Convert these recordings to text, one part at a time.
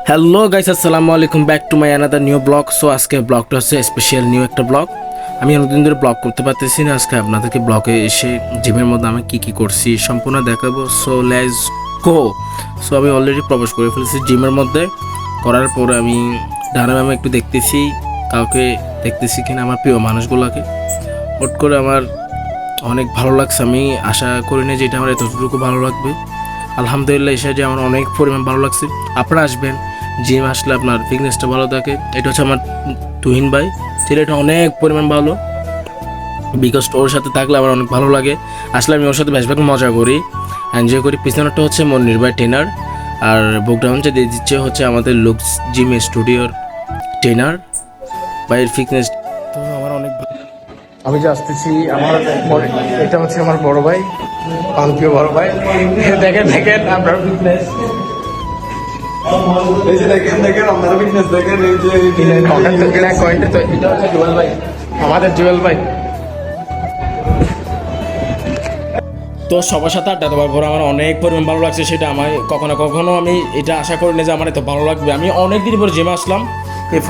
Hello guys, আসসালামু আলাইকুম, back to my another new blog. So আজকে ব্লগটা হচ্ছে স্পেশাল নিউ একটা ব্লগ। আমি অনেকদিন ধরে ব্লগ করতে পারতেছি না। আজকে আপনাদেরকে ব্লগে এসে জিমের মধ্যে আমি কী কী করছি সম্পূর্ণ দেখাবো। So let's go. সো আমি অলরেডি প্রবেশ করে ফেলেছি জিমের মধ্যে। করার পরে আমি ডানে বামে একটু দেখতেছি কাউকে দেখতেছি কিনা, আমার প্রিয় মানুষগুলোকে। হট করে আমার অনেক ভালো লাগছে। আমি আশা করিনি যে এটা আমার এতটুকু ভালো লাগবে। আলহামদুলিল্লাহ, এসে যে আমার অনেক পরিমাণ ভালো লাগছে। আপনারা আসবেন, জিম আসলে আপনার ফিটনেসটা ভালো থাকে। এটা হচ্ছে আমার তুহিন ভাই, ছেলেটা অনেক পরিমাণ ভালো, বিকজ ওর সাথে থাকলে আমার অনেক ভালো লাগে। আসলে আমি ওর সাথে বেশিরভাগ মজা করি, এনজয় করি। পিছনেরটা হচ্ছে মনির ভাই ট্রেনার, আর বুকডাউন যে দিয়ে দিচ্ছে হচ্ছে আমাদের লুকস জিম স্টুডিওর ট্রেনার ভাইয়ের ফিটনেস। তো আমার অনেক আমি যে আসতেছি, এটা হচ্ছে আমার বড় ভাই, পালকীয় বড় ভাই। দেখেন দেখেন আপনার ফিটনেস, এই যে দেখেন আপনারা ফিটনেস দেখেন, এই যে কয়েকটা তো এটা হচ্ছে জুয়েল ভাই, আমাদের জুয়েল ভাই। তো সবার সাথে আড্ডা দেওয়ার পর আমার অনেক পরিমাণ ভালো লাগছে। সেটা আমার কখনো কখনো আমি এটা আশা করিনি যে আমার এত ভালো লাগবে। আমি অনেক দিন পর জিমে আসলাম, এই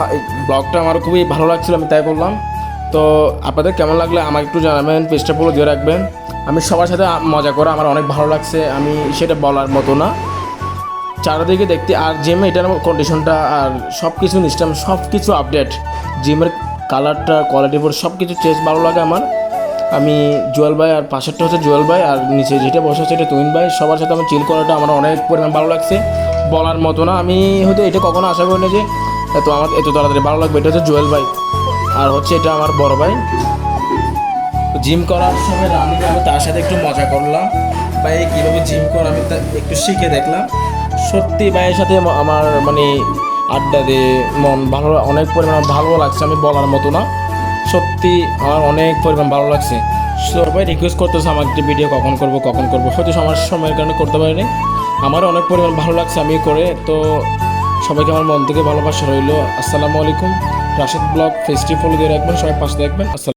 ব্লগটা আমার খুবই ভালো লাগছিল, আমি তাই বললাম। তো আপনাদের কেমন লাগলে আমাকে একটু জানাবেন, পেজটা পুরো দিয়ে রাখবেন। আমি সবার সাথে মজা করা আমার অনেক ভালো লাগছে, আমি সেটা বলার মতো না। চারিদিকে দেখতে আর জিমে এটার কন্ডিশনটা আর সব কিছু সিস্টেম সব কিছু আপডেট, জিমের কালারটা কোয়ালিটি পর সব কিছু চেঞ্জ ভালো লাগে আমার। আমি জুয়েল ভাই, আর পাশেরটা হচ্ছে জুয়েল ভাই, আর নিচে যেটা বসে আছে এটা তুহিন ভাই। সবার সাথে আমার চিল করাটা আমার অনেক পরিমাণ ভালো লাগছে, বলার মতো না। আমি হয়তো এটা কখনো আশা করিনি যে আমার এত তাড়াতাড়ি ভালো লাগবে। এটা হচ্ছে জুয়েল ভাই, আর হচ্ছে এটা আমার বড় ভাই। জিম করার সময় আমি তার সাথে একটু মজা করলাম, ভাই কীভাবে জিম করে আমি তা একটু শিখে দেখলাম। সত্যি ভাইয়ের সাথে আমার মানে আড্ডা দিয়ে মন ভালো, অনেক পরিমাণ ভালো লাগছে, আমি বলার মতো না। সত্যি আমার অনেক পরিমাণ ভালো লাগছে। সবাই রিকোয়েস্ট করতেছে আমাকে একটা ভিডিও কখন করবো, হয়তো আমার সময়ের কারণে করতে পারিনি। আমারও অনেক পরিমাণ ভালো লাগছে আমি করে। তো সবাইকে আমার মন থেকে ভালোবাসা রইলো। আসসালামু আলাইকুম। রাশেদ ব্লগ ফেস্টি ফলো দিয়ে রাখবেন, সবাই পাশে দেখবেন। আসসালাম।